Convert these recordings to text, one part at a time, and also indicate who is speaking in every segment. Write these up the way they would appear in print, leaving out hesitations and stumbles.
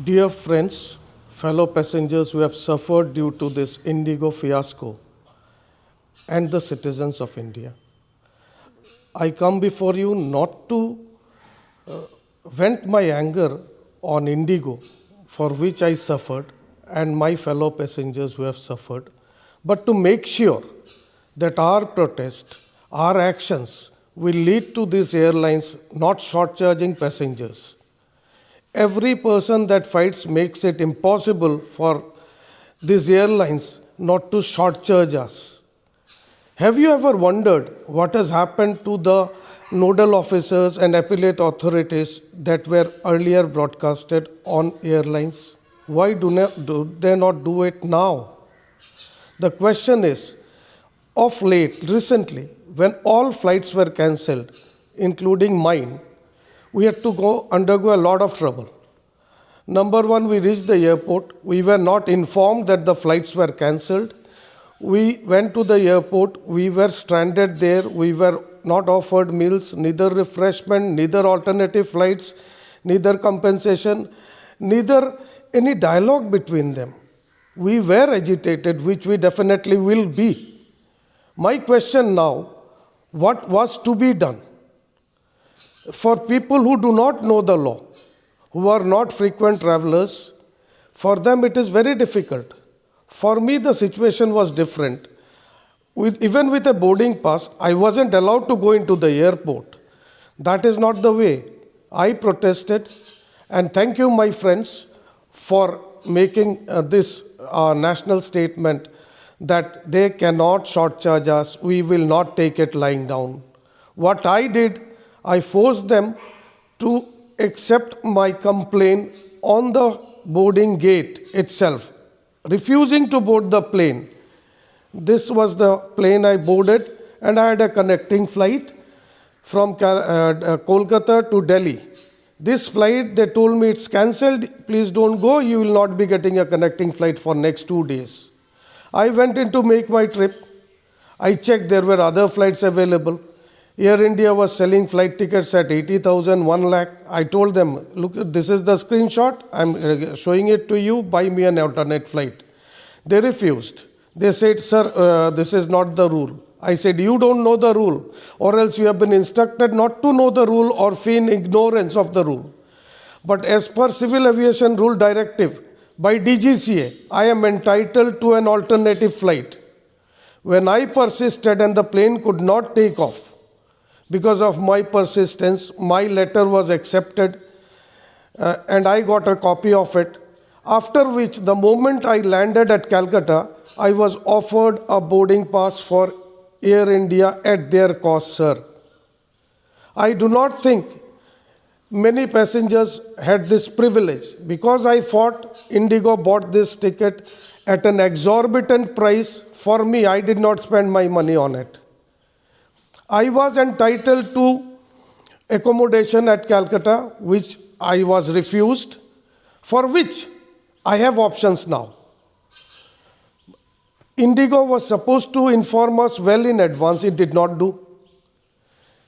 Speaker 1: Dear friends, fellow passengers who have suffered due to this Indigo fiasco, and the citizens of India, I come before you not to vent my anger on Indigo, for which I suffered, and my fellow passengers who have suffered, but to make sure that our protest, our actions will lead to these airlines not short charging passengers. Every person that fights makes it impossible for these airlines not to short charge us. Have you ever wondered what has happened to the nodal officers and appellate authorities that were earlier broadcasted on airlines? Why do they not do it now? The question is, of late, recently, when all flights were cancelled, including mine, we had to undergo a lot of trouble. Number one, we reached the airport. We were not informed that the flights were cancelled. We went to the airport. We were stranded there. We were not offered meals, neither refreshment, neither alternative flights, neither compensation, neither any dialogue between them. We were agitated, which we definitely will be. My question now, what was to be done? For people who do not know the law, who are not frequent travelers, for them it is very difficult. For me, the situation was different. Even with a boarding pass, I wasn't allowed to go into the airport. That is not the way. I protested, and thank you, my friends, for making this national statement that they cannot short charge us. We will not take it lying down. What I did, I forced them to accept my complaint on the boarding gate itself, refusing to board the plane. This was the plane I boarded, and I had a connecting flight from Kolkata to Delhi. This flight, they told me it's cancelled, please don't go, you will not be getting a connecting flight for next 2 days. I went in to make my trip. I checked there were other flights available. Air India was selling flight tickets at 80,000, 1 lakh. I told them, look, this is the screenshot. I'm showing it to you. Buy me an alternate flight. They refused. They said, sir, this is not the rule. I said, you don't know the rule, or else you have been instructed not to know the rule or feign ignorance of the rule. But as per Civil Aviation Rule Directive by DGCA, I am entitled to an alternative flight. When I persisted and the plane could not take off, because of my persistence, my letter was accepted and I got a copy of it. After which, the moment I landed at Calcutta, I was offered a boarding pass for Air India at their cost, sir. I do not think many passengers had this privilege. Because I fought, Indigo bought this ticket at an exorbitant price. For me, I did not spend my money on it. I was entitled to accommodation at Calcutta, which I was refused, for which I have options now. Indigo was supposed to inform us well in advance, it did not do.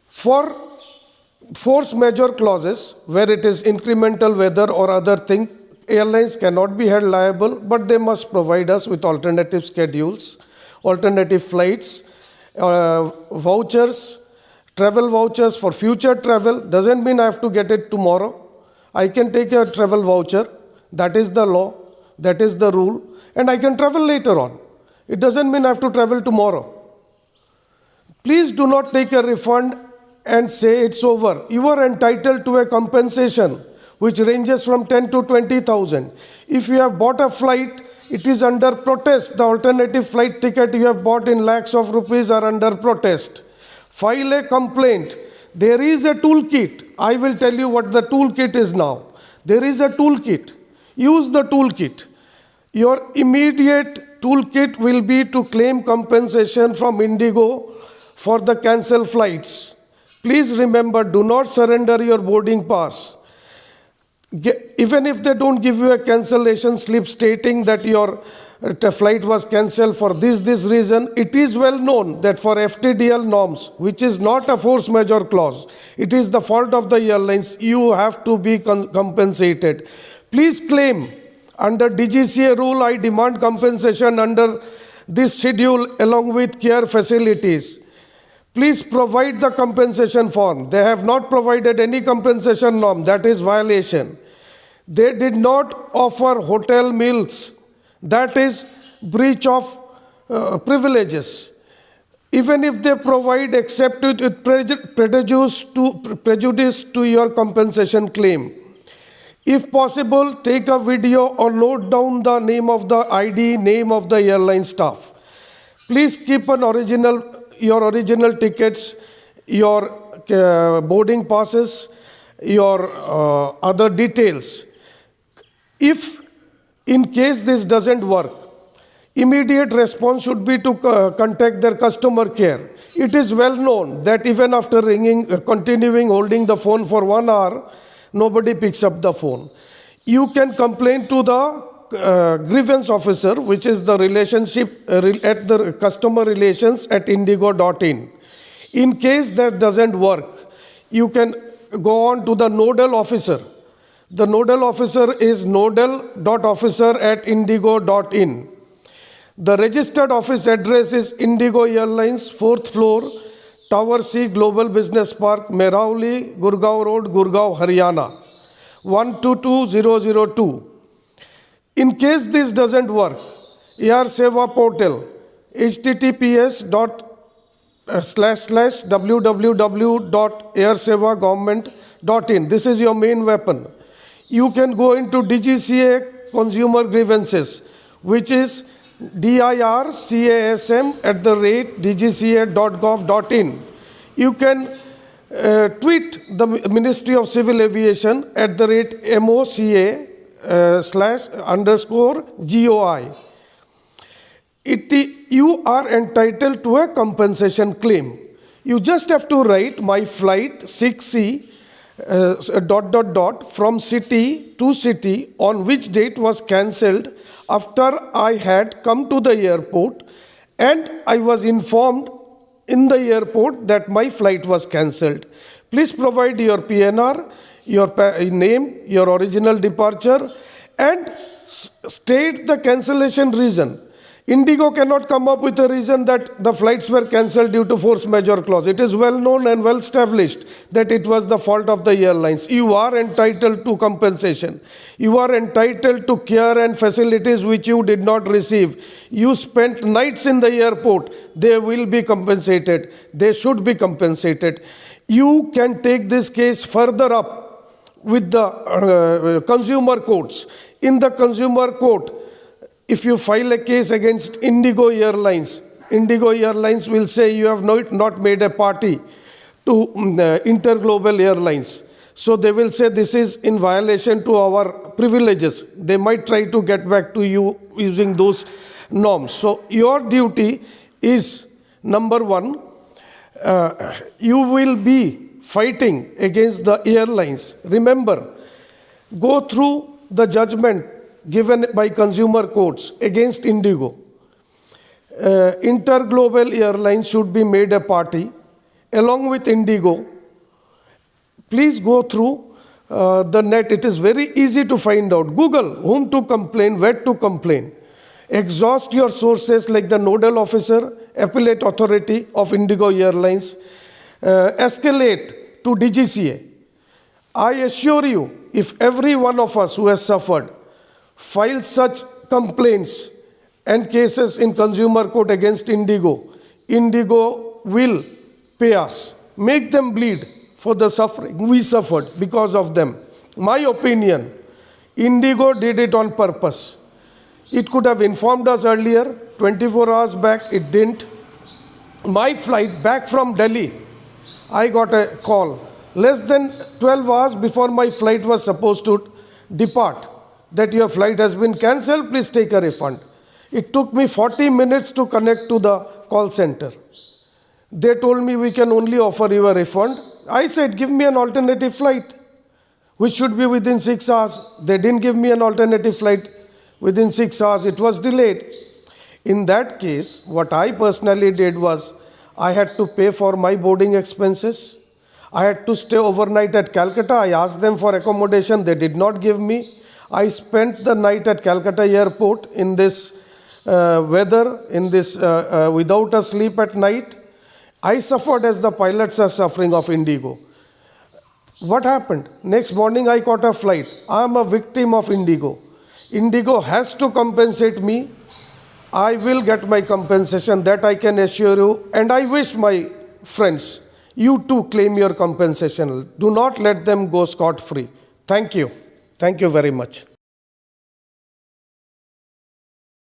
Speaker 1: For force majeure clauses, where it is incremental weather or other thing, airlines cannot be held liable, but they must provide us with alternative schedules, alternative flights, vouchers, travel vouchers for future travel. Doesn't mean I have to get it tomorrow. I can take a travel voucher. That is the law. That is the rule. And I can travel later on. It doesn't mean I have to travel tomorrow. Please do not take a refund and say it's over. You are entitled to a compensation which ranges from 10 to 20,000. If you have bought a flight, it is under protest. The alternative flight ticket you have bought in lakhs of rupees are under protest. File a complaint. There is a toolkit. I will tell you what the toolkit is now. There is a toolkit. Use the toolkit. Your immediate toolkit will be to claim compensation from Indigo for the cancelled flights. Please remember, do not surrender your boarding pass. Even if they don't give you a cancellation slip stating that your flight was cancelled for this reason, it is well known that for FTDL norms, which is not a force majeure clause, it is the fault of the airlines, you have to be compensated. Please claim. Under DGCA rule, I demand compensation under this schedule along with care facilities. Please provide the compensation form. They have not provided any compensation norm. That is violation. They did not offer hotel meals. That is breach of privileges. Even if they provide, accept it with prejudice to your compensation claim. If possible, take a video or note down the name of the ID, name of the airline staff. Please keep your original tickets, your boarding passes, your other details. If in case this doesn't work, immediate response should be to contact their customer care. It is well known that even after continuing holding the phone for 1 hour, nobody picks up the phone. You can complain to the grievance officer, which is the relationship at the customer relations at indigo.in. In case that doesn't work, you can go on to the nodal officer. The nodal officer is nodal.officer@indigo.in. The registered office address is Indigo Airlines, 4th floor, Tower C, Global Business Park, Mehrauli, Gurgaon Road, Gurgaon, Haryana, 122002. In case this doesn't work, Air Seva portal, https://www.airsevagovernment.in. This is your main weapon. You can go into DGCA consumer grievances, which is dircasm@dgca.gov.in. You can tweet the Ministry of Civil Aviation @MOCA/_GOI. You are entitled to a compensation claim. You just have to write my flight 6C ... from city to city on which date was cancelled after I had come to the airport and I was informed in the airport that my flight was cancelled. Please provide your PNR, your name, your original departure, and state the cancellation reason. Indigo cannot come up with a reason that the flights were cancelled due to force majeure clause. It is well known and well established that it was the fault of the airlines. You are entitled to compensation. You are entitled to care and facilities which you did not receive. You spent nights in the airport. They will be compensated. They should be compensated. You can take this case further up with the consumer courts. In the consumer court, if you file a case against Indigo Airlines will say you have not made a party to Interglobal Airlines. So they will say this is in violation to our privileges. They might try to get back to you using those norms. So your duty is, number one, you will be fighting against the airlines. Remember, go through the judgment given by consumer courts against Indigo. Interglobal Airlines should be made a party along with Indigo. Please go through the net. It is very easy to find out. Google whom to complain, where to complain. Exhaust your sources like the nodal officer, appellate authority of Indigo Airlines. Escalate to DGCA. I assure you, if every one of us who has suffered file such complaints and cases in consumer court against Indigo, Indigo will pay us, make them bleed for the suffering we suffered because of them. My opinion, Indigo did it on purpose. It could have informed us earlier, 24 hours back, it didn't. My flight back from Delhi, I got a call less than 12 hours before my flight was supposed to depart, that your flight has been cancelled, please take a refund. It took me 40 minutes to connect to the call center. They told me we can only offer you a refund. I said, give me an alternative flight, which should be within 6 hours. They didn't give me an alternative flight within 6 hours. It was delayed. In that case, what I personally did was, I had to pay for my boarding expenses. I had to stay overnight at Calcutta. I asked them for accommodation. They did not give me. I spent the night at Calcutta airport in this weather, in this without a sleep at night. I suffered as the pilots are suffering of Indigo. What happened? Next morning I caught a flight. I am a victim of Indigo. Indigo has to compensate me. I will get my compensation, that I can assure you. And I wish my friends, you too claim your compensation. Do not let them go scot-free. Thank you. Thank you very much.